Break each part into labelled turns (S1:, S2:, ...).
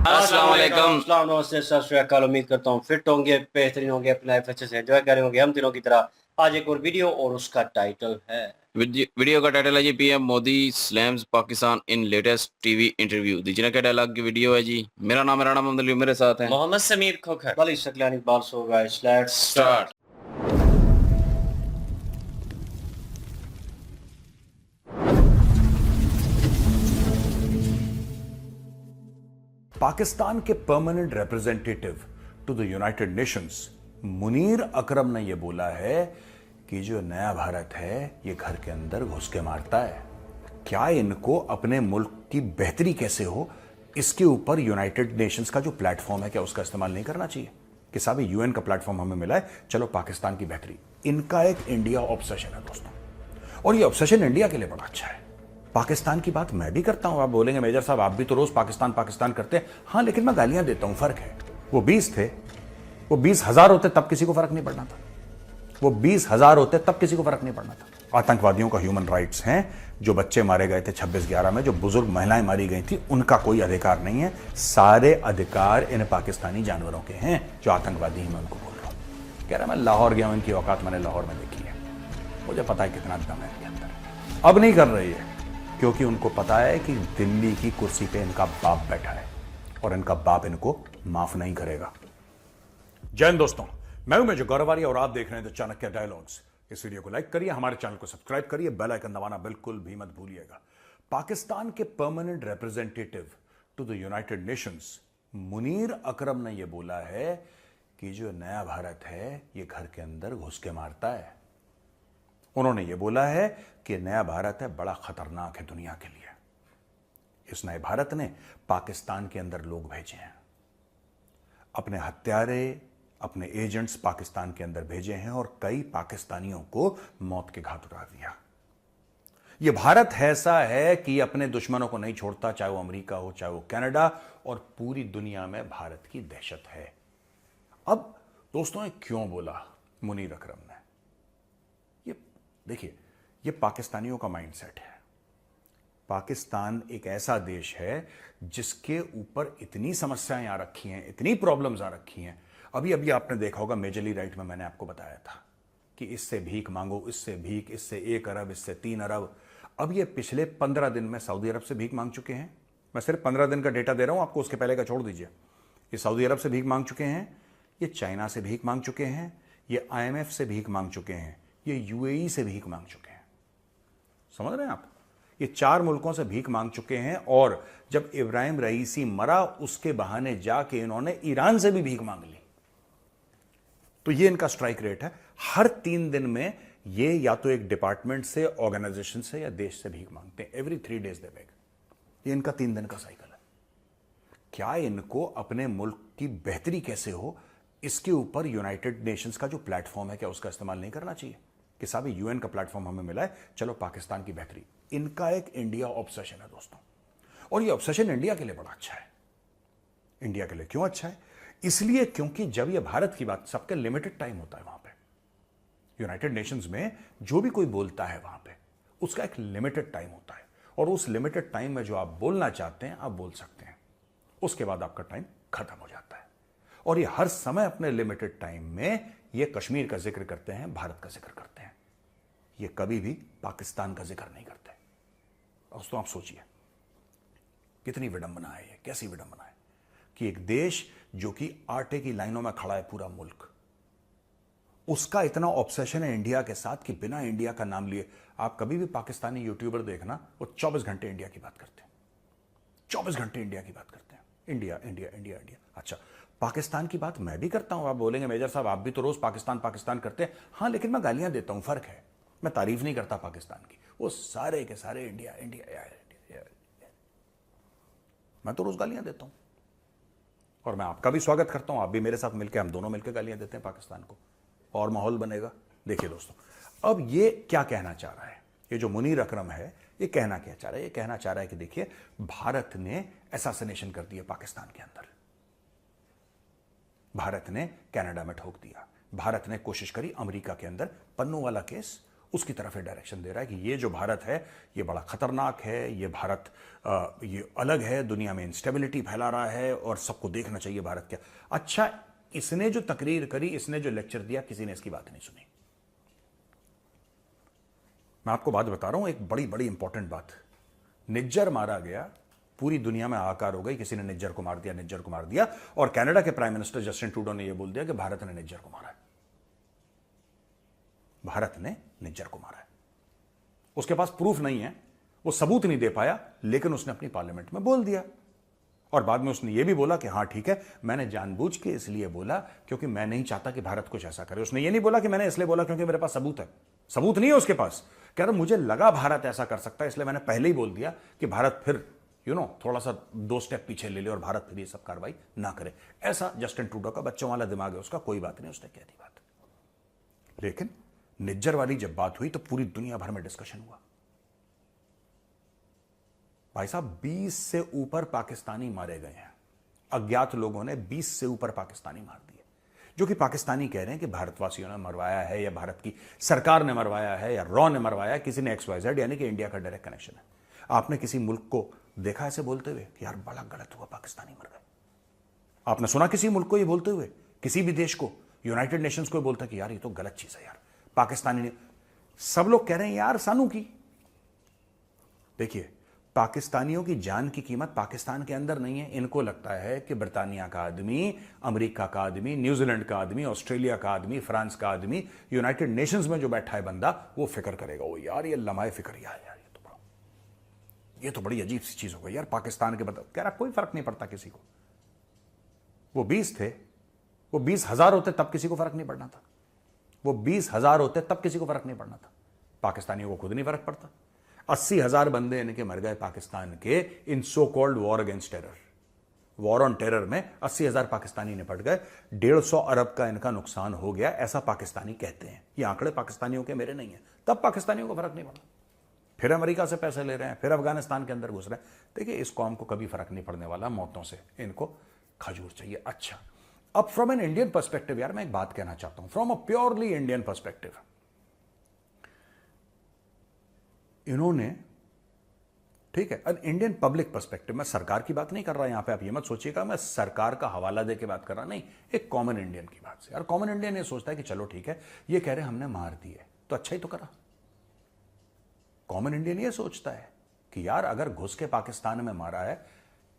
S1: अस्सलाम वालेकुम।
S2: अस्सलाम नमस्ते सत श्री अकाल। उम्मीद करता हूँ फिट होंगे, बेहतरीन होंगे, अपनी लाइफ अच्छे से एंजॉय कर रहे होंगे हम दिनों की तरह। आज एक और वीडियो और उसका टाइटल है
S1: वीडियो का टाइटल है जी, पीएम मोदी स्लैम्स पाकिस्तान इन लेटेस्ट टीवी इंटरव्यू। दीजिए क्या डायलॉग की वीडियो है जी। मेरा नाम है राणा मोहम्मद अली, मेरे साथ हैं
S3: मोहम्मद समीर खोखर।
S2: वाली शकलानी बाल so guys, let's
S1: start.
S4: Pakistan के permanent representative to the United Nations Munir Akram ने यह बोला है कि जो नया भारत है ये घर के अंदर घुस के मारता है। क्या इनको अपने मुल्क की बेहतरी कैसे हो इसके ऊपर यूनाइटेड नेशंस का जो प्लेटफॉर्म है क्या उसका इस्तेमाल नहीं करना चाहिए कि साहब यूएन का प्लेटफॉर्म हमें मिला है, चलो पाकिस्तान की बेहतरी। इनका एक इंडिया ऑब्सेशन है दोस्तों, और ये ऑब्सेशन इंडिया के लिए बड़ा अच्छा है। पाकिस्तान की बात मैं भी करता हूं। आप बोलेंगे मेजर साहब आप भी तो रोज पाकिस्तान पाकिस्तान करते हैं। हां, लेकिन मैं गालियां देता हूं, फर्क है। वो 20 थे, वो 20,000 होते तब किसी को फर्क नहीं पड़ना था। वो 20,000 होते तब किसी को फर्क नहीं पड़ना था। आतंकवादियों का ह्यूमन राइट्स हैं। जो बच्चे मारे गए थे 26/11 में, जो बुजुर्ग महिलाएं मारी गई थी, उनका कोई अधिकार नहीं है। सारे अधिकार इन पाकिस्तानी जानवरों के हैं जो आतंकवादी हैं। मैं उनको बोल रहा हूं, कह रहा मैं लाहौर गया हूं, इनकी औकात मैंने लाहौर में देखी है, मुझे पता है कितना दम है इनके अंदर। अब नहीं कर रही है क्योंकि उनको पता है कि दिल्ली की कुर्सी पे इनका बाप बैठा है और इनका बाप इनको माफ नहीं करेगा। जय हिंद दोस्तों, मैं हूं मेजर गौरवारी और आप देख रहे हैं द चाणक्य डायलॉग्स। इस वीडियो को लाइक करिए, हमारे चैनल को सब्सक्राइब करिए, बेल आइकन दबाना बिल्कुल भी मत भूलिएगा। पाकिस्तान के permanent representative to the United Nations Munir Akram ने यह बोला है कि जो नया भारत है ये घर के अंदर घुस के मारता है। उन्होंने ये बोला है कि नया भारत है बड़ा खतरनाक है दुनिया के लिए। इस नए भारत ने पाकिस्तान के अंदर लोग भेजे हैं, अपने हत्यारे, अपने एजेंट्स पाकिस्तान के अंदर भेजे हैं और कई पाकिस्तानियों को मौत के घाट उतार दिया। यह भारत ऐसा है कि अपने दुश्मनों को नहीं छोड़ता, चाहे वो अमेरिका हो, चाहे वो कनाडा, और पूरी दुनिया में भारत की दहशत है। अब दोस्तों, क्यों बोला मुनीर अकरम ने? ये देखिए, ये पाकिस्तानियों का माइंडसेट है। पाकिस्तान एक ऐसा देश है जिसके ऊपर इतनी समस्याएं आ रखी हैं, इतनी प्रॉब्लम्स आ रखी हैं। अभी अभी आपने देखा होगा मेजरली राइट में मैंने आपको बताया था कि इससे भीख मांगो, इससे भीख, इससे 1 अरब, इससे 3 अरब। अब ये पिछले 15 दिन में सऊदी अरब से भीख मांग चुके हैं। मैं सिर्फ 15 दिन का डेटा दे रहा हूं आपको, उसके पहले का छोड़ दीजिए। ये सऊदी अरब से भीख मांग चुके हैं, ये चाइना से भीख मांग चुके हैं, ये IMF से भीख मांग चुके हैं, ये UAE से भीख मांग चुके हैं। समझ रहे हैं आप? ये 4 मुल्कों से भीख मांग चुके हैं। और जब इब्राहिम रईसी मरा उसके बहाने जाके इन्होंने ईरान से भी भीख मांग ली। तो ये इनका स्ट्राइक रेट है। हर 3 दिन में ये या तो एक डिपार्टमेंट से, ऑर्गेनाइजेशन से या देश से भीख मांगते हैं। एवरी 3 days दे बेग। ये इनका 3 दिन का साइकिल है। क्या इनको अपने मुल्क की बेहतरी कैसे हो इसके ऊपर यूनाइटेड नेशंस का जो प्लेटफॉर्म है क्या उसका इस्तेमाल नहीं करना चाहिए कि साहब यूएन का प्लेटफॉर्म हमें मिला है, चलो पाकिस्तान की बेहतरी। इनका एक इंडिया ऑब्सेशन है दोस्तों, और ये ऑब्सेशन इंडिया के लिए बड़ा अच्छा है। इंडिया के लिए क्यों अच्छा है? इसलिए क्योंकि जब ये भारत की बात, सबके लिमिटेड टाइम होता है वहां पे। यूनाइटेड नेशंस में जो भी कोई बोलता है वहां पे उसका एक लिमिटेड टाइम होता है, और उस लिमिटेड टाइम में जो आप बोलना चाहते हैं आप बोल सकते हैं, उसके बाद आपका टाइम खत्म हो जाता है। और ये हर समय अपने लिमिटेड टाइम में ये कश्मीर का जिक्र करते हैं, भारत का जिक्र करते हैं, ये कभी भी पाकिस्तान का जिक्र नहीं करते। दोस्तों आप सोचिए कितनी विडंबना है ये, कैसी विडंबना है कि एक देश जो कि आटे की लाइनों में खड़ा है, पूरा मुल्क, उसका इतना ऑब्सेशन है इंडिया के साथ कि बिना इंडिया का नाम लिए आप कभी भी पाकिस्तानी यूट्यूबर देखना, वो 24 घंटे इंडिया की बात करते हैं, 24 घंटे इंडिया की बात करते हैं। India India India India. अच्छा, पाकिस्तान की बात मैं भी करता हूं। आप बोलेंगे मेजर साहब आप भी तो रोज पाकिस्तान पाकिस्तान करते हैं। हां, लेकिन मैं गालियां देता हूं, फर्क है। मैं तारीफ नहीं करता पाकिस्तान की, वो सारे के सारे इंडिया इंडिया इंडिया। मैं तो रोज गालियां देता हूं और मैं आपका भी स्वागत करता हूं। आप भी मेरे साथ मिलकर, हम दोनों मिलकर गालियां देते हैं पाकिस्तान को, और माहौल बनेगा। देखिए दोस्तों, अब ये क्या कहना चाह रहा है, ये जो मुनीर अकरम है ये कहना क्या चाह रहा है? ये कहना चाह रहा है कि देखिए भारत ने असैसिनेशन कर दिया पाकिस्तान के अंदर, भारत ने कनाडा में ठोक दिया, भारत ने कोशिश करी अमेरिका के अंदर पन्नू वाला केस, उसकी तरफ डायरेक्शन दे रहा है कि ये जो भारत है ये बड़ा खतरनाक है, ये भारत ये अलग है, दुनिया में इंस्टेबिलिटी फैला रहा है और सबको देखना चाहिए भारत क्या। अच्छा, इसने जो तकरीर करी, इसने जो लेक्चर दिया, किसी ने इसकी बात नहीं सुनी। मैं आपको बात बता रहा हूं, एक बड़ी बड़ी इंपॉर्टेंट बात। निज्जर मारा गया, पूरी दुनिया में हाहाकार हो गई, किसी ने निज्जर को मार दिया, निज्जर को मार दिया, और कनाडा के प्राइम मिनिस्टर जस्टिन ट्रूडो ने यह बोल दिया कि भारत ने निज्जर को मारा है, भारत ने निज्जर को मारा है। उसके पास प्रूफ नहीं है, वो सबूत नहीं दे पाया, लेकिन उसने अपनी पार्लियामेंट में बोल दिया। और बाद में उसने ये भी बोला कि हां ठीक है, मैंने जानबूझ के इसलिए बोला क्योंकि मैं नहीं चाहता कि भारत कुछ ऐसा करे। उसने ये नहीं बोला कि मैंने इसलिए बोला क्योंकि मेरे पास सबूत है, सबूत नहीं है उसके पास। कह रहा मुझे लगा भारत ऐसा कर सकता है, इसलिए मैंने पहले ही बोल दिया कि भारत फिर थोड़ा सा 2 स्टेप पीछे ले ले और भारत फिर ये सब कार्रवाई ना करे। ऐसा जस्टिन ट्रूडो का बच्चों वाला दिमाग है उसका, कोई बात नहीं, उसने कह दी बात। लेकिन निज्जर वाली जब बात हुई तो पूरी दुनिया भर में डिस्कशन हुआ। भाई साहब, 20 से ऊपर पाकिस्तानी मारे गए हैं, अज्ञात लोगों ने 20 से ऊपर पाकिस्तानी मार दिए, जो कि पाकिस्तानी कह रहे हैं कि भारतवासियों ने मरवाया है या भारत की सरकार ने मरवाया है या रॉ ने मरवाया है, किसी ने XYZ, यानी कि इंडिया का डायरेक्ट कनेक्शन है। आपने किसी मुल्क को देखा ऐसे बोलते हुए कि यार बड़ा गलत हुआ, पाकिस्तानी मर गए? आपने सुना किसी मुल्क को ये बोलते हुए, किसी भी देश को, यूनाइटेड नेशंस को बोलता कि यार ये तो गलत चीज है यार, पाकिस्तानी ने? सब लोग कह रहे हैं यार सानू की। देखिए, पाकिस्तानियों की जान की कीमत पाकिस्तान के अंदर नहीं है। इनको लगता है कि ब्रिटानिया का आदमी, अमेरिका का आदमी, न्यूजीलैंड का आदमी, ऑस्ट्रेलिया का आदमी, फ्रांस का आदमी, यूनाइटेड नेशंस में जो बैठा है बंदा, वो फिक्र करेगा। वो यार ये लम्हाए फिक्रिया है यार, ये तो बड़ी अजीब सी चीज हो गई यार पाकिस्तान के। बताओ, कह रहा कोई फर्क नहीं पड़ता किसी को। वो 20 थे, वो 20,000 होते तब किसी को फर्क नहीं पड़ना था। वो 20,000 होते तब किसी को फर्क नहीं पड़ना था। पाकिस्तानियों को खुद नहीं फर्क पड़ता। 80,000 बंदे इनके मर गए पाकिस्तान के इन so called war against terror, war on terror में 80,000 पाकिस्तानी निपट गए। 150 अरब का इनका नुकसान हो गया, ऐसा पाकिस्तानी कहते हैं। ये आंकड़े पाकिस्तानियों के, मेरे नहीं है। तब पाकिस्तानियों को फर्क नहीं पड़ा। फिर अमेरिका से पैसे ले रहे हैं, फिर अफगानिस्तान के अंदर घुस रहे हैं। देखिए, इस कौम को कभी फर्क नहीं पड़ने वाला मौतों से, इनको खजूर चाहिए। अच्छा, अब फ्रॉम एन इंडियन पर्सपेक्टिव यार मैं एक बात कहना चाहता हूं, from a purely Indian perspective. इन्होंने, ठीक है, अब इंडियन पब्लिक पर्सपेक्टिव, मैं सरकार की बात नहीं कर रहा यहां पे, आप ये मत सोचिएगा मैं सरकार का हवाला दे के बात कर रहा, नहीं, एक कॉमन इंडियन की बात से। यार कॉमन इंडियन ये सोचता है कि चलो ठीक है, ये कह रहे हमने मार दिए तो अच्छा ही तो करा। कॉमन इंडियन ये सोचता है कि यार अगर घुस के पाकिस्तान में मारा है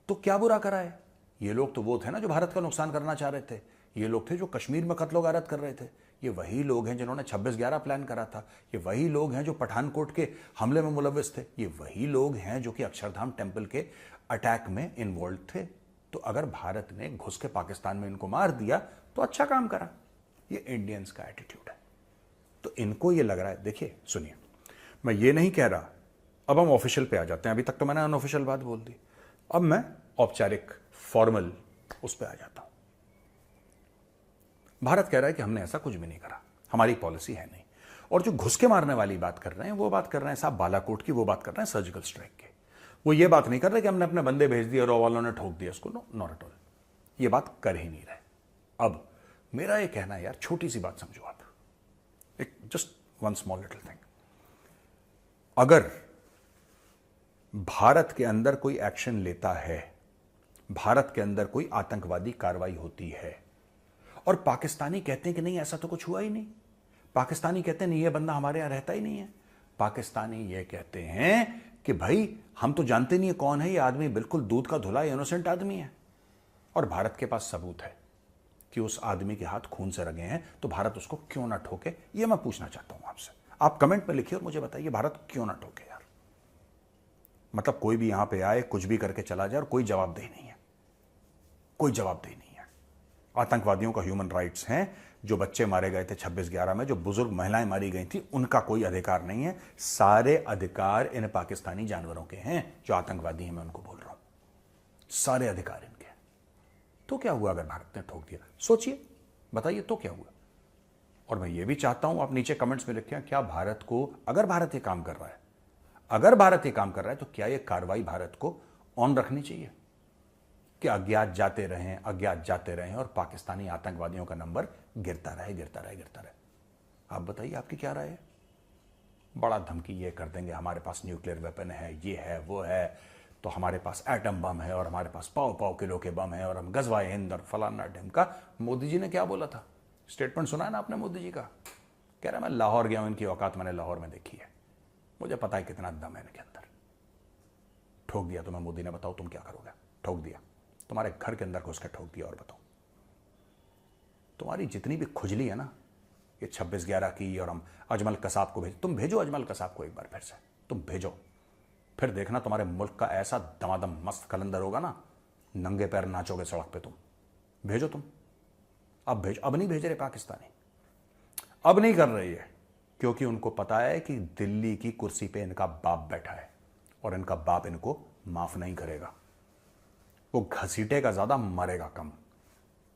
S4: तो क्या बुरा करा है। ये लोग तो वो थे ना जो भारत का नुकसान करना चाह रहे थे। ये लोग थे जो कश्मीर में कत्लो गारत कर रहे थे। ये वही लोग हैं जिन्होंने 26/11 प्लान करा था। ये वही लोग हैं जो पठानकोट के हमले में मुलव्विस थे। ये वही लोग हैं जो कि अक्षरधाम टेम्पल के अटैक में इन्वॉल्व थे। तो अगर भारत ने घुस के पाकिस्तान में इनको मार दिया तो अच्छा काम करा। ये इंडियंस का एटीट्यूड है। तो इनको ये लग रहा है, देखिए सुनिए, मैं ये नहीं कह रहा, अब हम ऑफिशियल पे आ जाते हैं। अभी तक तो मैंने अनऑफिशियल बात बोल दी, अब मैं औपचारिक फॉर्मल उस पे आ जाता हूं। भारत कह रहा है कि हमने ऐसा कुछ भी नहीं करा, हमारी पॉलिसी है नहीं। और जो घुस के मारने वाली बात कर रहे हैं वो बात कर रहे हैं साहब बालाकोट की, वो बात कर रहे हैं सर्जिकल स्ट्राइक की। वो ये बात नहीं कर रहे कि हमने अपने बंदे भेज दिए और वालों ने ठोक दिया उसको। नो, नॉट एट ऑल, ये बात कर ही नहीं रहे। अब मेरा ये कहना है यार, छोटी सी बात समझो आप, एक just one small little thing. अगर भारत के अंदर कोई एक्शन लेता है, भारत के अंदर कोई आतंकवादी कार्रवाई होती है और पाकिस्तानी कहते हैं कि नहीं ऐसा तो कुछ हुआ ही नहीं, पाकिस्तानी कहते हैं नहीं ये बंदा हमारे यहां रहता ही नहीं है, पाकिस्तानी ये कहते हैं कि भाई हम तो जानते नहीं है कौन है ये आदमी, बिल्कुल दूध का धुला इनोसेंट आदमी है, और भारत के पास सबूत है कि उस आदमी के हाथ खून से रंगे हैं, तो भारत उसको क्यों ना ठोके? ये मैं पूछना चाहता हूं आपसे। आप कमेंट में लिखिए और मुझे बताइए भारत क्यों ना ठोके यार। मतलब कोई भी यहां पे आए, कुछ भी करके चला जाए और कोई जवाबदेही नहीं है, कोई जवाबदेही नहीं है। आतंकवादियों का ह्यूमन राइट्स हैं, जो बच्चे मारे गए थे 26/11 में, जो बुजुर्ग महिलाएं मारी गई थी, उनका कोई अधिकार नहीं है। सारे अधिकार इन पाकिस्तानी जानवरों के हैं जो आतंकवादी हैं, मैं उनको बोल रहा हूं, सारे अधिकार इनके। तो क्या हुआ अगर भारत ने ठोक दिया? सोचिए, बताइए तो क्या हुआ। और मैं ये भी चाहता हूं आप नीचे कमेंट्स में लिखें, क्या भारत को, अगर भारत ये काम कर रहा है, अगर भारत ये काम कर रहा है, तो क्या ये कार्रवाई भारत को ऑन रखनी चाहिए कि अज्ञात जाते रहें, अज्ञात जाते रहें और पाकिस्तानी आतंकवादियों का नंबर गिरता रहे, गिरता रहे, गिरता रहे? आप बताइए, आपकी क्या राय है? बड़ा धमकी ये कर देंगे, हमारे पास न्यूक्लियर वेपन है, ये है वो है, तो हमारे पास एटम बम है और हमारे पास पाव पाव किलो के बम है और हम गजवाए हिंद और फलाना ढिमका। मोदी जी ने क्या बोला था, स्टेटमेंट सुना है ना आपने मोदी जी का? कह रहा मैं लाहौर गया हूं, इनकी औकात मैंने लाहौर में देखी है, मुझे पता है कितना दम है इनके अंदर। ठोक दिया तुम्हें मोदी ने, बताओ तुम क्या करोगे? ठोक दिया, तुम्हारे घर के अंदर घुस के ठोक दिया। और बताओ, तुम्हारी जितनी भी खुजली है ना, ये 26/11 की, और हम अजमल कसाब को तुम भेजो अजमल कसाब को एक बार फिर से, तुम भेजो, फिर देखना तुम्हारे मुल्क का ऐसा दमादम मस्त कलंदर होगा ना, नंगे पैर नाचोगे सड़क पे तुम। भेजो तुम, अब भेजो। अब नहीं भेज रहे पाकिस्तानी, अब नहीं कर रही है, क्योंकि उनको पता है कि दिल्ली की कुर्सी पे इनका बाप बैठा है और इनका बाप इनको माफ नहीं करेगा। वो घसीटेगा ज्यादा, मरेगा कम,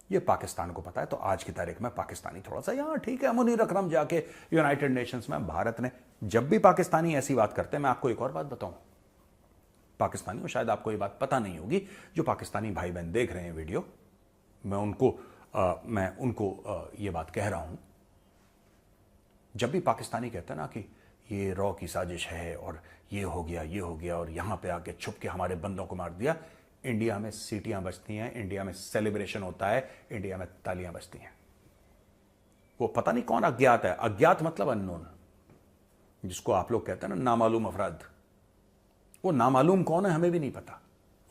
S4: ये पाकिस्तान को पता है। तो आज की तारीख में पाकिस्तानी थोड़ा सा यहाँ ठीक है, मुनीर अकरम जाके यूनाइटेड नेशंस में, भारत ने जब भी पाकिस्तानी ऐसी बात करते हैं, मैं आपको एक और बात बताऊं, पाकिस्तानियों, शायद आपको ये बात पता नहीं होगी, जो पाकिस्तानी भाई बहन देख रहे हैं वीडियो, मैं उनको ये बात कह रहा हूं, जब भी पाकिस्तानी कहते हैं ना कि ये रॉ की साजिश है और ये हो गया और यहां पे आके छुप के हमारे बंदों को मार दिया, इंडिया में सीटियां बजती हैं, इंडिया में सेलिब्रेशन होता है, इंडिया में तालियां बजती हैं। वो पता नहीं कौन अज्ञात है, अज्ञात मतलब अननोन, जिसको आप लोग कहते हैं ना नामालूम अफराद, वो नामालूम कौन है हमें भी नहीं पता,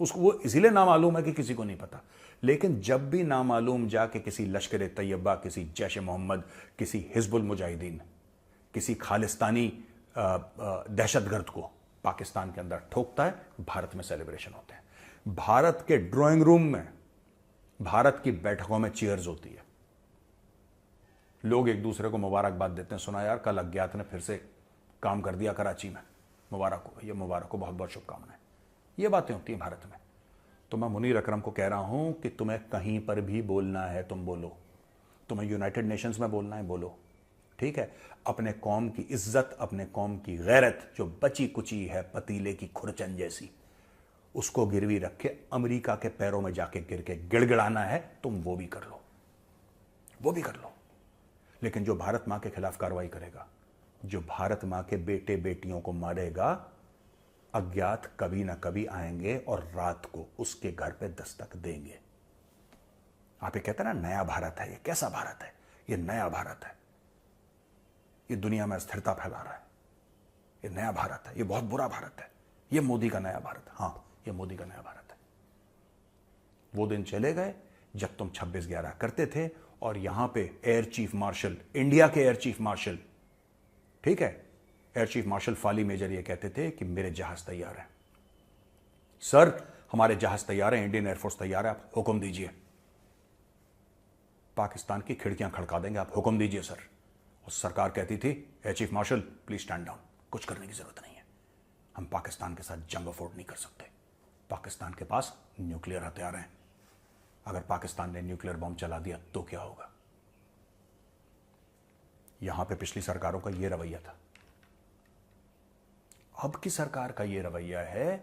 S4: उसको वो इसीलिए नामालूम है कि किसी को नहीं पता। लेकिन जब भी नामालूम जाके किसी लश्कर तैयबा, किसी जैश मोहम्मद, किसी हिजबुल मुजाहिदीन, किसी खालिस्तानी दहशतगर्द को पाकिस्तान के अंदर ठोकता है, भारत में सेलिब्रेशन होते हैं। भारत के ड्राइंग रूम में, भारत की बैठकों में चीयर्स होती है, लोग एक दूसरे को मुबारकबाद देते हैं, सुना यार कल अज्ञात ने फिर से काम कर दिया कराची में, मुबारक हो, ये मुबारक हो, बहुत बहुत शुभकामनाएं। ये बातें होती हैं भारत में। तो मैं मुनीर अकरम को कह रहा हूं कि तुम्हें कहीं पर भी बोलना है तुम बोलो, तुम्हें यूनाइटेड नेशंस में बोलना है बोलो, ठीक है। अपने कौम की इज्जत, अपने कौम की गैरत जो बची कुची है पतीले की खुरचन जैसी, उसको गिरवी रख के अमेरिका के पैरों में जाके गिर के गिड़गिड़ाना है, तुम वो भी कर लो, वो भी कर लो। लेकिन जो भारत मां के खिलाफ कार्रवाई करेगा, जो भारत मां के बेटे बेटियों को मारेगा, अज्ञात कभी ना कभी आएंगे और रात को उसके घर पे दस्तक देंगे। आप ये कहते हैं ना नया भारत है, ये कैसा भारत है? ये नया भारत है, ये दुनिया में अस्थिरता फैला रहा है, ये नया भारत है, ये बहुत बुरा भारत है, ये मोदी का नया भारत है। हाँ, ये मोदी का नया भारत है। वो दिन चले गए जब तुम 26/11 करते थे और यहां पे एयर चीफ मार्शल, इंडिया के एयर चीफ मार्शल, ठीक है, air chief marshal Fali Major ये कहते थे कि मेरे जहाज तैयार हैं सर, हमारे जहाज तैयार हैं, इंडियन एयरफोर्स तैयार है, आप हुक्म दीजिए, पाकिस्तान की खिड़कियां खड़का देंगे, आप हुक्म दीजिए सर। और सरकार कहती थी air chief martial please stand down, कुछ करने की जरूरत नहीं है, हम पाकिस्तान के साथ जंग अफोर्ड नहीं कर सकते, पाकिस्तान के पास न्यूक्लियर हथियार हैं, अगर पाकिस्तान ने न्यूक्लियर बॉम्ब चला दिया तो क्या होगा? यहां पे पिछली सरकारों का यह रवैया था। अब की सरकार का यह रवैया है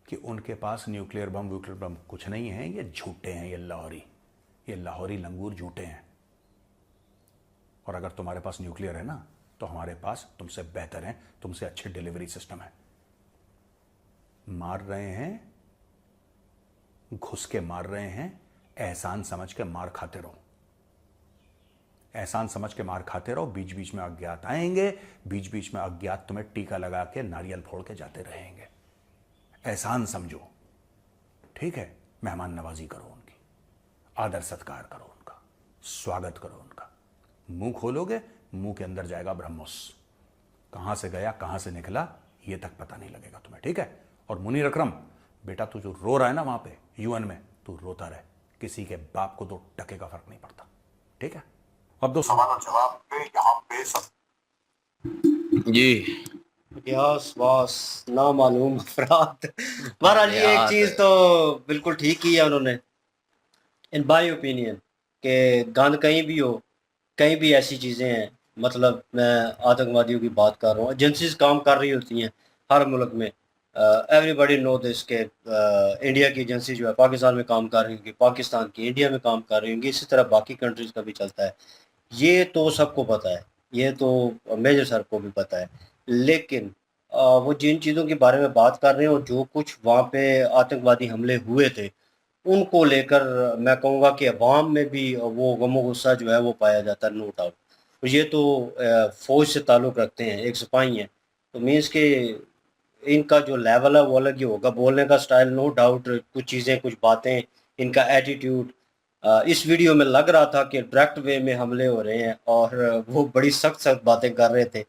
S4: कि उनके पास न्यूक्लियर बम कुछ नहीं है, ये झूठे हैं, ये लाहौरी लंगूर झूठे हैं। और अगर तुम्हारे पास न्यूक्लियर है ना, तो हमारे पास तुमसे बेहतर है, तुमसे अच्छे डिलीवरी सिस्टम है। मार रहे हैं, घुस के मार रहे हैं, एहसान समझ के मार खाते रहो, एहसान समझ के मार खाते रहो। बीच बीच में अज्ञात आएंगे, बीच बीच में अज्ञात तुम्हें टीका लगा के नारियल फोड़ के जाते रहेंगे। एहसान समझो, ठीक है, मेहमान नवाजी करो उनकी, आदर सत्कार करो उनका, स्वागत करो उनका। मुंह खोलोगे, मुंह के अंदर जाएगा ब्रह्मोस, कहां से गया कहां से निकला ये तक पता नहीं लगेगा तुम्हें, ठीक है। और मुनीर अकरम बेटा, तू जो रो रहा है ना वहां पे यूएन में, तू रोता रहे, किसी के बाप को 2 टके का फर्क नहीं पड़ता, ठीक है। अब दोस्तों
S3: सवाल और जवाब पे यहाँ पे सब
S1: जी
S2: यस बॉस, नामालूम अफराद। बहरहाल ये एक चीज तो बिल्कुल ठीक ही है उन्होंने, इन माय ओपिनियन, कि गंद कहीं भी हो, कहीं भी ऐसी चीज़ें हैं, मतलब मैं आतंकवादियों की बात कर रहा हूँ, एजेंसीज काम कर रही होती हैं हर मुल्क में। एवरीबॉडी नो दिस के इंडिया की एजेंसी जो है पाकिस्तान में काम कर रही होंगी, पाकिस्तान की इंडिया में काम कर रही होंगी, इसी तरह बाकी कंट्रीज़ का भी चलता है। ये तो सबको पता है, ये तो मेजर सर को भी पता है। लेकिन वो जिन चीज़ों के बारे में बात कर रहे हैं और जो कुछ वहाँ पे आतंकवादी हमले हुए थे, उनको लेकर मैं कहूँगा कि अवाम में भी वो गम गुस्सा जो है वो पाया जाता है, नो डाउट। ये तो फ़ौज से ताल्लुक़ रखते हैं, एक सिपाही हैं, तो मीन्स के इनका जो लेवल है वो अलग ही होगा, बोलने का स्टाइल नो डाउट, कुछ चीज़ें, कुछ बातें, इनका एटीट्यूड इस वीडियो में लग रहा था कि डायरेक्ट वे में हमले हो रहे हैं और वो बड़ी सख्त-सख्त बातें कर रहे थे।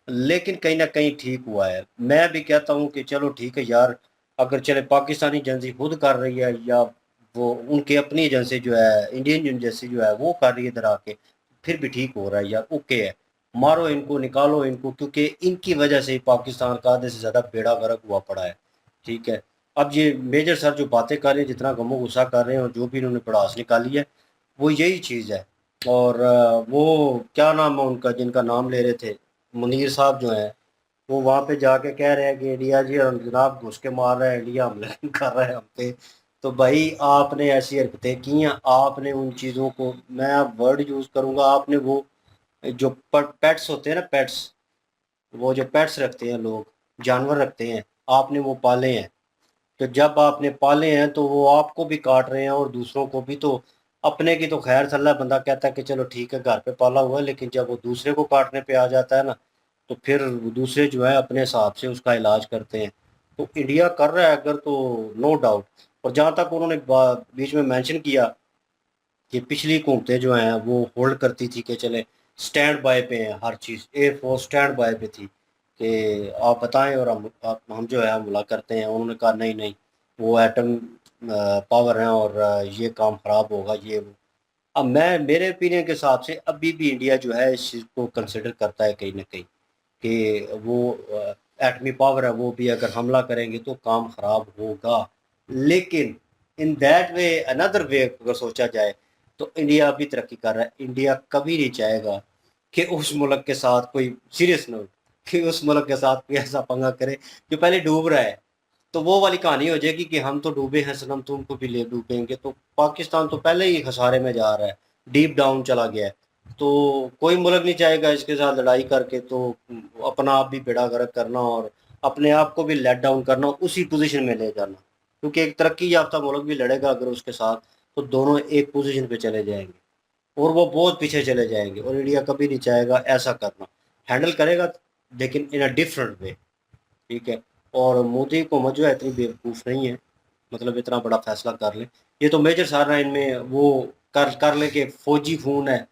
S2: लेकिन कहीं न कहीं ठीक हुआ है। मैं भी कहता हूँ कि चलो ठीक है यार, अगर चले पाकिस्तानी एजेंसी खुद कर रही है या वो उनकी अपनी एजेंसी जो है, इंडियन एजेंसी जो है वो कर रही है इधर आके, फिर भी ठीक हो रहा है यार, ओके है। मारो इनको, निकालो इनको, क्योंकि इनकी वजह से ही पाकिस्तान का आधे से ज़्यादा बेड़ा गर्क हुआ पड़ा है, ठीक है। अब ये मेजर सर जो बातें कर रहे हैं, जितना गमो गुस्सा कर रहे हैं और जो भी इन्होंने भड़ास निकाली है, वो यही चीज़ है। और वो क्या नाम है उनका जिनका नाम ले रहे थे, मुनीर साहब जो हैं, वो वहाँ पे जाके कह रहे हैं कि इंडिया जी और जनाब घुस के मार रहा है, इंडिया हमला कर रहा है हम पे। तो भाई आपने ऐसी हरकतें की हैं, आपने उन चीज़ों को, मैं वर्ड यूज़ करूँगा, आपने वो जो पेट्स होते हैं ना, पेट्स, वो जो पेट्स रखते हैं लोग, जानवर रखते हैं, आपने वो पाले हैं। तो जब आपने पाले हैं तो वो आपको भी काट रहे हैं और दूसरों को भी, तो अपने की तो खैर सल्ला बंदा कहता है कि चलो ठीक है घर पे पाला हुआ है, लेकिन जब वो दूसरे को काटने पे आ जाता है ना, तो फिर वो दूसरे जो है अपने हिसाब से उसका इलाज करते हैं। तो इंडिया कर रहा है अगर, तो नो डाउट। और जहाँ तक उन्होंने बीच में मेंशन किया कि पिछली हुकूमतें जो हैं वो होल्ड करती थी कि चले स्टैंड बाय पे हैं हर चीज़, एयर फोर्स स्टैंड बाय पे थी कि आप बताएं और हम जो है हमला करते हैं। उन्होंने कहा नहीं नहीं, वो एटम पावर है और ये काम ख़राब होगा, ये वो। अब मैं मेरे ओपिनियन के हिसाब से अभी भी इंडिया जो है इस चीज़ को कंसिडर करता है कहीं ना कहीं कि वो एटमी पावर है, वो भी अगर हमला करेंगे तो काम ख़राब होगा। लेकिन in that way, another way अगर सोचा जाए, तो इंडिया अभी तरक्की कर रहा है। इंडिया कभी नहीं चाहेगा कि उस मुल्क के साथ कोई सीरियस नोट, कि उस मुल्क के साथ कोई ऐसा पंगा करे जो पहले डूब रहा है। तो वो वाली कहानी हो जाएगी कि हम तो डूबे हैं सनम, तुमको भी ले डूबेंगे। तो पाकिस्तान तो पहले ही खसारे में जा रहा है, डीप डाउन चला गया है। तो कोई मुल्क नहीं चाहेगा इसके साथ लड़ाई करके तो अपना आप भी बेड़ा गर्क करना और अपने आप को भी लेट डाउन करना, उसी पोजीशन में ले जाना। क्योंकि एक तरक्की याफ्ता मुल्क भी लड़ेगा अगर उसके साथ, तो दोनों एक पोजीशन पे चले जाएंगे और वो बहुत पीछे चले जाएंगे। और इंडिया कभी नहीं चाहेगा ऐसा करना, हैंडल करेगा लेकिन इन अ डिफरेंट वे, ठीक है। और मोदी हुकूमत जो है इतनी बेवकूफ़ नहीं है, मतलब इतना बड़ा फैसला कर ले। ये तो मेजर सारा इनमें वो कर ले कि फौजी खून है,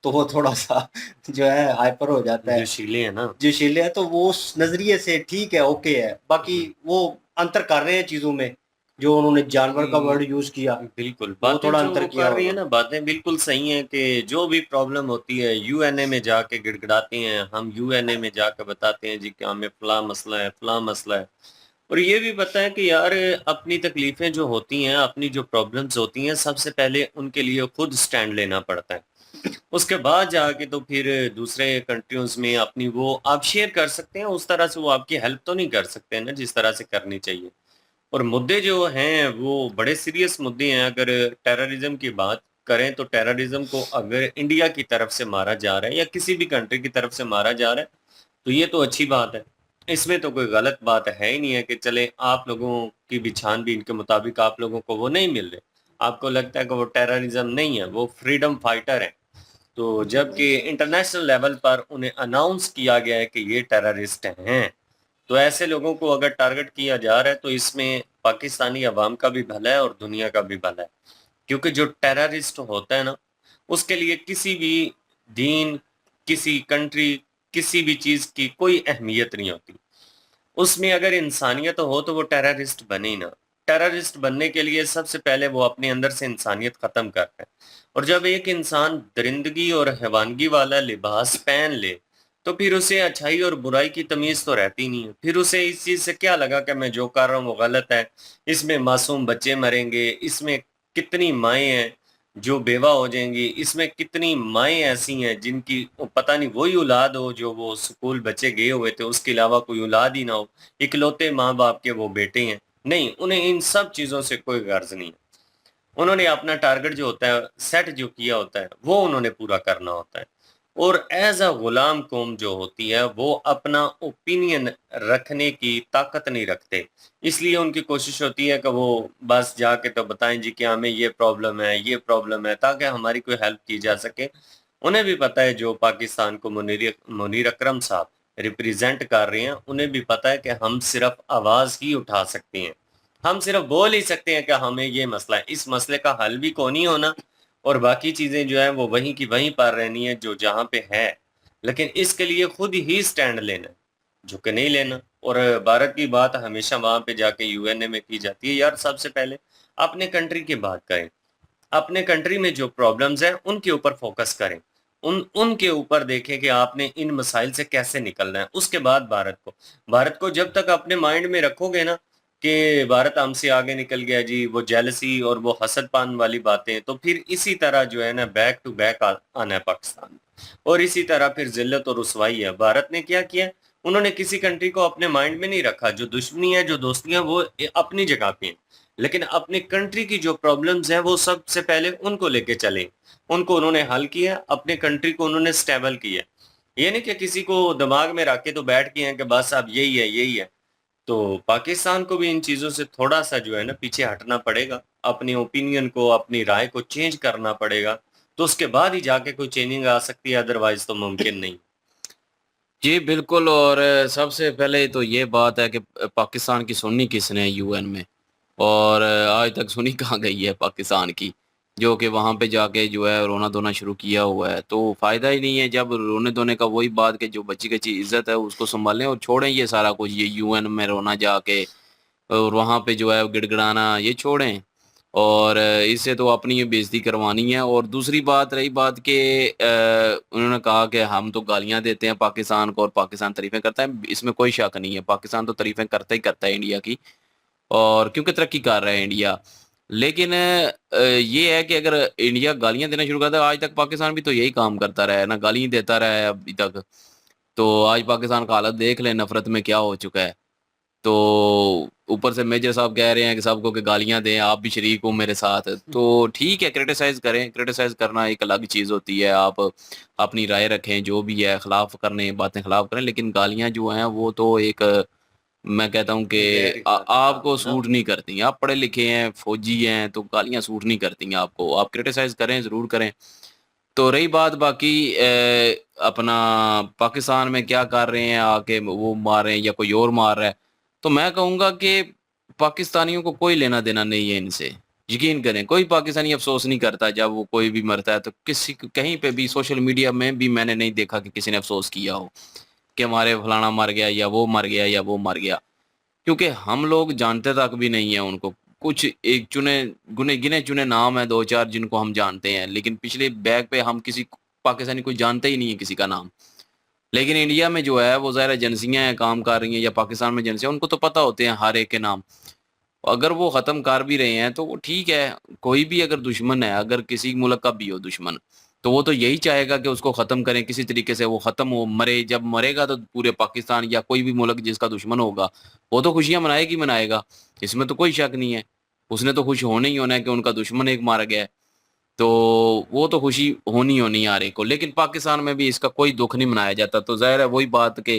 S2: तो वो थोड़ा सा जो है हाइपर हो जाता है,
S5: जोशीले हैं ना।
S2: जोशीले है। तो वो उस नज़रिए से ठीक है, ओके है। बाकी वो अंतर कर रहे हैं चीज़ों में, जो उन्होंने जानवर का वर्ड यूज़ किया,
S5: बिल्कुल,
S2: वो
S5: बातें
S2: थोड़ा
S5: जो
S2: अंतर
S5: वो
S2: किया
S5: कर रही है
S2: उन्होंने।
S5: ना, बातें बिल्कुल सही हैं कि जो भी प्रॉब्लम होती है यूएनए में जाके गिड़गिड़ाते हैं, हम यूएनए में जाकर बताते हैं जी कि हमें फलां मसला है, फलां मसला है। और ये भी पता है कि यार अपनी तकलीफ़ें जो होती हैं, अपनी जो प्रॉब्लम्स होती हैं, सबसे पहले उनके लिए खुद स्टैंड लेना पड़ता है। उसके बाद जाके तो फिर दूसरे कंट्रीज़ में अपनी वो आप शेयर कर सकते हैं, उस तरह से वो आपकी हेल्प तो नहीं कर सकते हैं ना जिस तरह से करनी चाहिए। और मुद्दे जो हैं वो बड़े सीरियस मुद्दे हैं। अगर टेररिज्म की बात करें तो टेररिज्म को अगर इंडिया की तरफ से मारा जा रहा है या किसी भी कंट्री की तरफ से मारा जा रहा है, तो ये तो अच्छी बात है। इसमें तो कोई गलत बात है ही नहीं है कि चले आप लोगों की भी छानबीन के मुताबिक आप लोगों को वो नहीं मिल रहे। आपको लगता है कि वो टेररिज्म नहीं है, वो फ्रीडम फाइटर हैं। तो जबकि इंटरनेशनल लेवल पर उन्हें अनाउंस किया गया है कि ये टेररिस्ट हैं, तो ऐसे लोगों को अगर टारगेट किया जा रहा है तो इसमें पाकिस्तानी अवाम का भी भला है और दुनिया का भी भला है। क्योंकि जो टेररिस्ट होता है ना, उसके लिए किसी भी दीन, किसी कंट्री, किसी भी चीज़ की कोई अहमियत नहीं होती। उसमें अगर इंसानियत हो तो वो टेररिस्ट बने ही ना। टेररिस्ट बनने के लिए सबसे पहले वो अपने अंदर से इंसानियत ख़त्म करता है। और जब एक इंसान दरिंदगी और हैवानगी वाला लिबास पहन ले, तो फिर उसे अच्छाई और बुराई की तमीज़ तो रहती नहीं है। फिर उसे इस चीज़ से क्या लगा कि मैं जो कर रहा हूँ वो गलत है, इसमें मासूम बच्चे मरेंगे, इसमें कितनी माएँ हैं जो बेवा हो जाएँगी, इसमें कितनी माएँ ऐसी हैं जिनकी पता नहीं वही औलाद हो जो वो स्कूल बच्चे गए हुए थे, उसके अलावा कोई औलाद ही ना हो, इकलौते माँ-बाप के वो बेटे हैं। नहीं, उन्हें इन सब चीज़ों से कोई गर्ज़ नहीं है। उन्होंने अपना टारगेट जो होता है, सेट जो किया होता है, वो उन्होंने पूरा करना होता है। और एज अ गुलाम कौम जो होती है वो अपना ओपिनियन रखने की ताकत नहीं रखते, इसलिए उनकी कोशिश होती है कि वो बस जाके तो बताएं जी कि हमें ये प्रॉब्लम है, ताकि हमारी कोई हेल्प की जा सके। उन्हें भी पता है जो पाकिस्तान को मुनीर अकरम साहब रिप्रेजेंट कर रहे हैं, उन्हें भी पता है कि हम सिर्फ आवाज ही उठा सकते हैं, हम सिर्फ बोल ही सकते हैं कि हमें ये मसला है, इस मसले का हल भी कौन ही होना, और बाकी चीजें जो है वो वहीं की वहीं पर रहनी है जो जहां पे है। लेकिन इसके लिए खुद ही स्टैंड लेना है, झुके नहीं लेना। और भारत की बात हमेशा वहां पे जाके यूएनए में की जाती है। यार सबसे पहले अपने कंट्री की बात करें, अपने कंट्री में जो प्रॉब्लम्स हैं उनके ऊपर फोकस करें, उनके ऊपर देखें कि आपने इन मसाइल से कैसे निकलना है। उसके बाद भारत को जब तक अपने माइंड में रखोगे ना कि भारत हमसे आगे निकल गया जी, वो जेलसी और वो हसदपान वाली बातें, तो फिर इसी तरह जो है ना बैक टू बैक आना है पाकिस्तान, और इसी तरह फिर जिल्लत और रुसवाई है। भारत ने क्या किया, उन्होंने किसी कंट्री को अपने माइंड में नहीं रखा, जो दुश्मनी है जो दोस्तियां वो अपनी जगह पे हैं, लेकिन अपनी कंट्री की जो प्रॉब्लम्स हैं वो सबसे पहले उनको लेके चले, उनको उन्होंने हल किया, अपने कंट्री को उन्होंने स्टेबल किया। ये नहीं कि किसी को दिमाग में रख के तो बैठ गए हैं कि बस अब यही है। तो पाकिस्तान को भी इन चीजों से थोड़ा सा जो है ना पीछे हटना पड़ेगा, अपने ओपिनियन को, अपनी राय को चेंज करना पड़ेगा, तो उसके बाद ही जाके कोई चेंजिंग आ सकती है, अदरवाइज तो मुमकिन नहीं।
S1: जी बिल्कुल। और सबसे पहले तो ये बात है कि पाकिस्तान की सुननी किसने है यूएन में, और आज तक सुनी कहाँ गई है पाकिस्तान की, जो कि वहाँ पे जाके जो है रोना धोना शुरू किया हुआ है। तो फ़ायदा ही नहीं है जब रोने धोने का, वही बात कि जो बच्ची कच्ची इज्जत है उसको संभालें और छोड़ें ये सारा कुछ, ये यूएन में रोना जाके और वहाँ पे जो है गिड़गिड़ाना ये छोड़ें। और इससे तो अपनी ही बेइज्जती करवानी है। और दूसरी बात रही बात कि उन्होंने कहा कि हम तो गालियाँ देते हैं पाकिस्तान को और पाकिस्तान तारीफ़ें करता है, इसमें कोई शक नहीं है, पाकिस्तान तो तारीफ़ें करता ही करता है इंडिया की, और क्योंकि तरक्की कर रहा है इंडिया। लेकिन ये है कि अगर इंडिया गालियाँ देना शुरू करता है, आज तक पाकिस्तान भी तो यही काम करता रहा है ना, गाली ही देता रहा है अभी तक। तो आज पाकिस्तान का हालत देख लें नफ़रत में क्या हो चुका है। तो ऊपर से मेजर साहब कह रहे हैं कि सबको कि गालियाँ दें, आप भी शरीक हो मेरे साथ। तो ठीक है, क्रिटिसाइज़ करें, क्रिटिसाइज़ करना एक अलग चीज़ होती है। आप अपनी राय रखें, जो भी है खिलाफ करने बातें खिलाफ करें, लेकिन गालियाँ जो हैं वो तो एक, मैं कहता हूँ कि
S5: गहरी बात है
S1: आपको
S5: ना।
S1: सूट नहीं करती। आप पढ़े लिखे हैं, फौजी हैं, तो गालियाँ सूट नहीं करती आपको। आप क्रिटिसाइज़ करें, ज़रूर करें। तो रही बात बाकी अपना पाकिस्तान में क्या कर रहे हैं आके, वो मार रहे हैं या कोई और मार रहा है, तो मैं कहूँगा कि पाकिस्तानियों को कोई लेना देना नहीं है इनसे। यकीन करें, कोई पाकिस्तानी अफ़सोस नहीं करता जब वो कोई भी मरता है। तो किसी कहीं पे भी सोशल मीडिया में भी मैंने नहीं देखा कि किसी ने अफ़सोस किया हो कि हमारे फलाना मर गया या वो मर गया या वो मर गया। क्योंकि हम लोग जानते तक भी नहीं है उनको। कुछ एक गिने-चुने नाम हैं 2-4 जिनको हम जानते हैं, लेकिन पिछले बैक पे हम किसी पाकिस्तानी को जानते ही नहीं है किसी का नाम। लेकिन इंडिया में जो है वो ज़ाहिर एजेंसियाँ हैं काम कर रही हैं, या पाकिस्तान में एजेंसियाँ, उनको तो पता होते हैं हर एक के नाम। अगर वो ख़त्म कर भी रहे हैं तो वो ठीक है, कोई भी अगर दुश्मन है, अगर किसी मुल्क का भी हो दुश्मन, तो वो तो यही चाहेगा कि उसको ख़त्म करें, किसी तरीके से वो ख़त्म हो, मरे। जब मरेगा तो पूरे पाकिस्तान या कोई भी मुल्क जिसका दुश्मन होगा, वो तो खुशियाँ मनाएगा ही मनाएगा, इसमें तो कोई शक नहीं है। उसने तो खुश होना ही होना है कि उनका दुश्मन एक मारा गया है, तो वो तो खुशी होनी ही होनी है हर एक को। लेकिन पाकिस्तान में भी इसका कोई दुःख नहीं मनाया जाता, तो ज़ाहिर है वही बात कि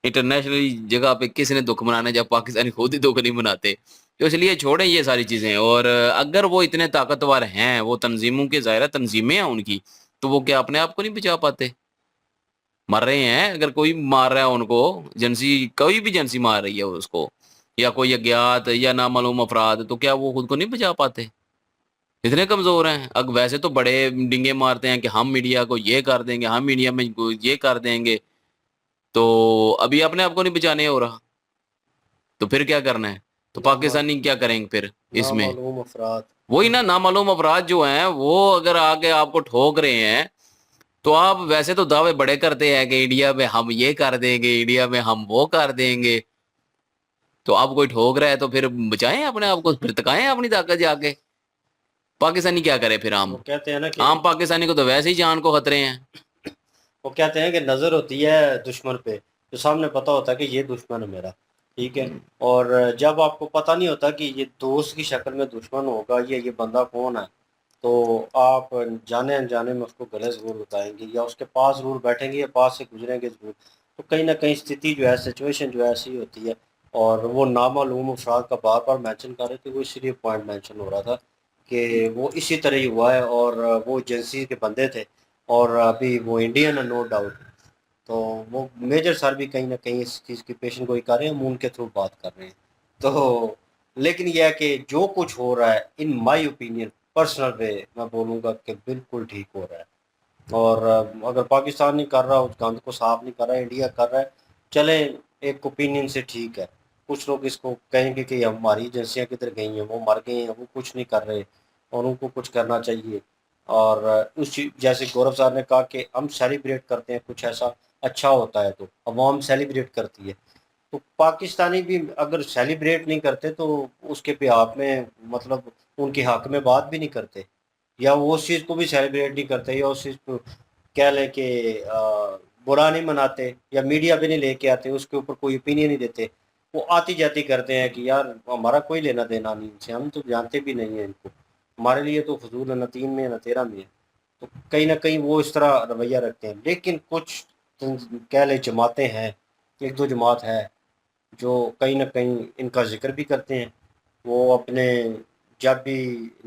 S1: इंटरनेशनली जगह पे किसने दुःख मनाना है जब पाकिस्तानी खुद ही दुःख नहीं मनाते। तो इसलिए छोड़ें ये सारी चीज़ें। और अगर वो इतने ताकतवर हैं, वो तंज़ीमों के, ज़ाहिर है तंज़ीमें हैं उनकी, तो वो क्या अपने आप को नहीं बचा पाते? मर रहे हैं, अगर कोई मार रहा है उनको, एजेंसी कोई भी एजेंसी मार रही है उसको, या कोई अज्ञात या नामालूम अफ़राद, तो क्या वो खुद को नहीं बचा पाते? इतने कमज़ोर हैं। अब वैसे तो बड़े डिंगे मारते हैं कि हम मीडिया को ये कर देंगे, हम मीडिया में को ये कर देंगे, तो अभी अपने आप को नहीं बचाने हो रहा, तो फिर क्या करना है? तो
S2: नामा
S1: पाकिस्तानी क्या करेंगे फिर इसमें?
S2: नामालूम अफराद।
S1: वही ना, नामालूम अपराध जो हैं, वो अगर आके आपको ठोक रहे हैं, तो आप वैसे तो दावे बड़े करते हैं कि इंडिया में हम ये कर देंगे, इंडिया में हम वो कर देंगे। तो अब कोई ठोक रहा है तो फिर बचाएँ अपने आप को, फिर तकाएँ अपनी ताकत जाके। पाकिस्तानी क्या करे फिर
S2: वो कहते हैं ना कि
S1: आम पाकिस्तानी को तो वैसे ही जान को खतरे हैं।
S2: वो कहते हैं कि नज़र होती है दुश्मन पे, जो सामने पता होता है कि ये दुश्मन है मेरा, ठीक है। और जब आपको पता नहीं होता कि ये दोस्त की शक्ल में दुश्मन होगा, ये बंदा कौन है, तो आप जाने अनजाने में उसको गलत ज़रूर बताएंगे या उसके पास ज़रूर बैठेंगे या पास से गुजरेंगे ज़रूर, तो कहीं ना कहीं स्थिति जो है, सिचुएशन जो है ऐसी होती है। और वो नामालूम अफराद का बार बार मेंशन कर रहे थे, वो इसीलिए पॉइंट मेंशन हो रहा था कि वो इसी तरह ही हुआ है और वो एजेंसी के बंदे थे और अभी वो इंडियन है, नो डाउट। तो वो मेजर सर भी कहीं ना कहीं इस चीज़ की पेशन गोई कर रहे हैं, हम उनके थ्रू बात कर रहे हैं। तो लेकिन यह है कि जो कुछ हो रहा है, in my opinion personal way, मैं बोलूँगा कि बिल्कुल ठीक हो रहा है। और अगर पाकिस्तान नहीं कर रहा, उस गंद को साफ नहीं कर रहा, इंडिया कर रहा है, चले एक ओपिनियन से ठीक है। कुछ लोग इसको कहेंगे कि हमारी एजेंसियाँ किधर गई हैं, वो मर गए हैं, वो कुछ नहीं कर रहे और उनको कुछ करना चाहिए। और जैसे गौरव साहब ने कहा कि हम सेलिब्रेट करते हैं, कुछ ऐसा अच्छा होता है तो अवाम सेलिब्रेट करती है। तो पाकिस्तानी भी अगर सेलिब्रेट नहीं करते तो उसके बिहाफ में मतलब उनके हक में बात भी नहीं करते, या वो उस चीज़ को भी सेलिब्रेट नहीं करते, या उस चीज़ को कह लें कि बुरा नहीं मनाते, या मीडिया भी नहीं लेके आते, उसके ऊपर कोई ओपिनियन नहीं देते। वो आती जाती करते हैं कि यार हमारा कोई लेना देना नहीं इनसे, हम तो जानते भी नहीं है इनको, हमारे लिए तो फजूल है, ना 3 में ना 13 में है। तो कहीं ना कहीं वो इस तरह रवैया रखते हैं। लेकिन कुछ कह लें जमातें हैं, एक दो जमात है जो कहीं ना कहीं इनका जिक्र भी करते हैं। वो अपने जब भी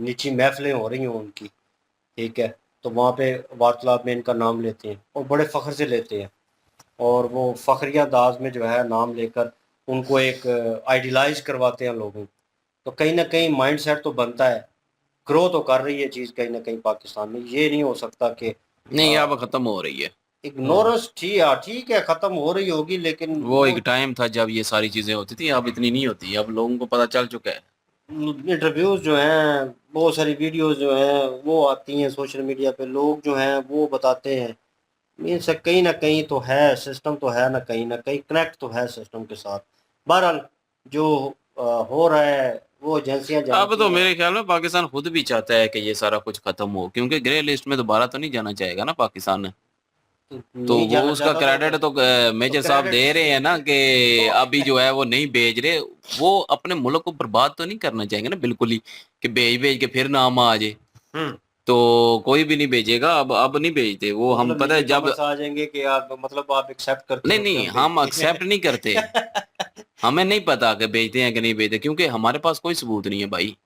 S2: निजी महफिलें हो रही हों उनकी, ठीक है, तो वहाँ पे वार्तालाप में इनका नाम लेते हैं और बड़े फ़ख्र से लेते हैं। और वो फ़ख्रिया अंदाज में जो है नाम लेकर उनको एक आइडियलाइज करवाते हैं लोगों को। तो कहीं ना कहीं माइंड सेट तो बनता है, ग्रो तो कर रही है चीज़ कहीं ना कहीं पाकिस्तान में। ये नहीं हो सकता कि
S1: नहीं, अब खत्म हो रही है।
S2: इग्नोरेंस ठीक है, ख़त्म हो रही होगी, लेकिन
S1: वो एक टाइम था जब ये सारी चीजें होती थी, अब इतनी नहीं होती। अब लोगों को पता चल चुका है।
S2: इंटरव्यूज़ जो हैं, बहुत सारी वीडियोज़ जो हैं वो आती हैं सोशल मीडिया पे, लोग जो हैं वो बताते हैं। मीन्स कहीं ना कहीं तो है, सिस्टम तो है ना कहीं कनेक्ट तो है सिस्टम के साथ। बहरहाल जो हो रहा है वो एजेंसियां
S1: अब
S2: जानती
S1: तो
S2: हैं।
S1: मेरे ख्याल में पाकिस्तान खुद भी चाहता है कि ये सारा कुछ खत्म हो, क्योंकि ग्रे लिस्ट में दोबारा तो नहीं जाना चाहेगा ना पाकिस्तान। तो
S2: नहीं
S1: वो
S2: जाना
S1: उसका
S2: चाहता
S1: क्रेडिट तो
S2: तो
S1: मेजर साहब दे
S2: क्रेडिट
S1: रहे हैं ना कि
S2: तो
S1: अभी जो है वो नहीं भेज रहे। वो अपने मुल्क को बर्बाद तो नहीं करना चाहेंगे ना बिल्कुल ही, कि भेज भेज के फिर नाम आ जाए।
S2: हम्म
S1: तो कोई भी नहीं भेजेगा। अब नहीं भेजते वो, हम
S2: मतलब
S1: पता है
S2: नीचे
S1: जब।
S2: कमेंट्स आ जाएंगे कि आप मतलब आप एक्सेप्ट करते
S1: नहीं
S2: हो कि
S1: नहीं,
S2: हम
S1: हम
S2: भेजते
S1: एक्सेप्ट नहीं करते।
S2: हैं।
S1: हमें नहीं पता कि भेजते हैं कि नहीं भेजते, क्योंकि हमारे पास कोई सबूत नहीं है भाई।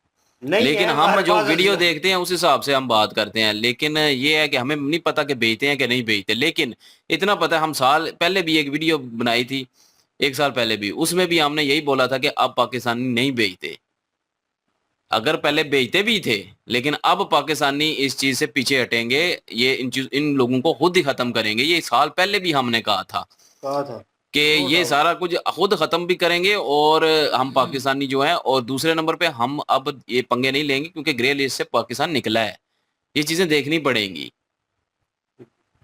S2: नहीं है
S1: लेकिन हम
S2: हमारे
S1: जो
S2: पास।
S1: वीडियो देखते हैं उस हिसाब से हम बात करते हैं। लेकिन ये है कि हमें नहीं पता कि भेजते हैं कि नहीं भेजते। लेकिन इतना पता है, हम साल पहले भी एक वीडियो बनाई थी, 1 साल पहले भी, उसमें भी हमने यही बोला था कि अब पाकिस्तानी नहीं भेजते। अगर पहले भेजते भी थे, लेकिन अब पाकिस्तानी इस चीज से पीछे हटेंगे। ये इन लोगों को खुद ही खत्म करेंगे। ये साल पहले भी हमने कहा था
S2: कहा था,
S1: कि
S2: नो
S1: ये
S2: डाउट।
S1: सारा कुछ खुद खत्म भी करेंगे। और हम पाकिस्तानी जो है, और दूसरे नंबर पे हम अब ये पंगे नहीं लेंगे, क्योंकि ग्रे लिस्ट से पाकिस्तान निकला है। ये चीजें देखनी पड़ेंगी।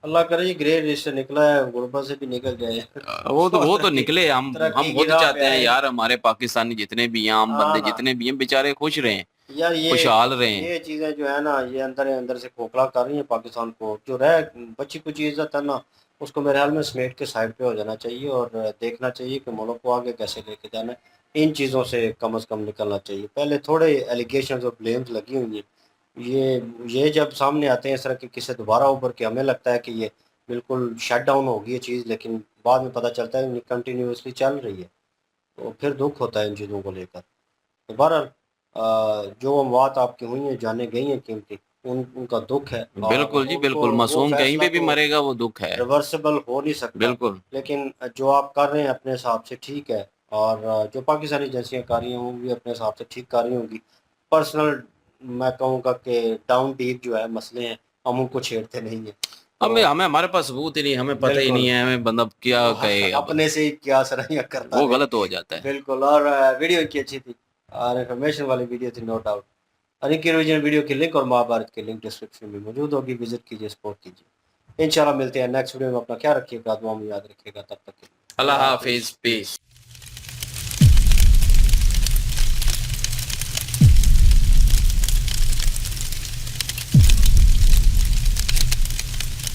S2: अल्लाह करे ये ग्रे लिस्ट से निकला है, गुरबा से भी निकल जाए और
S1: वो तो निकले। हम
S2: तरक्की की
S1: खुद
S2: राह पे
S1: चाहते हैं
S2: आए।
S1: यार, हमारे पाकिस्तानी जितने भी हैं, आम
S2: हाँ
S1: बंदे
S2: ना
S1: जितने भी हैं, बेचारे खुश रहें,
S2: यार,
S1: खुशहाल रहें।
S2: ये चीज़ें जो है ना, ये अंदर अंदर से खोखला कर रही है पाकिस्तान को। जो रह बची कुछ इज्जत है ना, उसको मेरे ख्याल में समेट के साइड पे हो जाना चाहिए और देखना चाहिए कि मुल्क को आगे कैसे लेके जाना है। इन चीज़ों से कम निकलना चाहिए। पहले थोड़े एलिगेशन और ब्लेम्स लगी हुई हैं, ये जब सामने आते हैं इस तरह के किस्से दोबारा उभर के, हमें लगता है कि ये बिल्कुल शट डाउन हो गई है चीज़, लेकिन बाद में पता चलता है कंटिन्यूसली चल रही है। तो फिर दुख होता है इन चीज़ों को लेकर। तो बहरहाल जो अमवात आपकी हुई हैं, जाने गई हैं कीमती, उनका दुख है और
S1: बिल्कुल जी
S2: उनको
S1: बिल्कुल,
S2: वो
S1: मासूम कहीं
S2: फैसला
S1: पे भी
S2: तो
S1: मरेगा वो दुख है।
S2: रिवर्सिबल हो नहीं सकता।
S1: बिल्कुल।
S2: लेकिन जो आप कर रहे हैं अपने हिसाब से ठीक है, और जो पाकिस्तानी एजेंसियाँ कर रही हैं वो भी अपने हिसाब से ठीक कर रही होंगी। पर्सनल मैं कहूँगा कि डाउन डीप जो है मसले हैं, हम उनको छेड़ते नहीं हैं।
S1: हमें
S2: तो
S1: हमें हमारे पास सबूत ही नहीं, हमें पता ही नहीं
S2: बिल्कुल,
S1: है, हमें बंदा क्या
S2: तो
S1: कहे अब।
S2: अपने से ही क्या सराहियाँ करता
S1: वो
S2: रहे।
S1: गलत हो जाता है।
S2: बिल्कुल। और वीडियो इनकी अच्छी थी और इन्फॉर्मेशन वाली वीडियो थी, नो डाउट। और इनकी ओरिजिनल वीडियो की लिंक और महाभारत की लिंक डिस्क्रिप्शन में मौजूद होगी, विजिट कीजिए, सपोर्ट कीजिए। इंशाल्लाह मिलते हैं नेक्स्ट वीडियो में। अपना ख्याल रखिएगा, दुआ में याद रखिएगा। तब तक के लिए
S1: अल्लाह
S2: अल्लाह हाफिज़,
S1: हाफिज,
S2: पीस।
S1: पीस।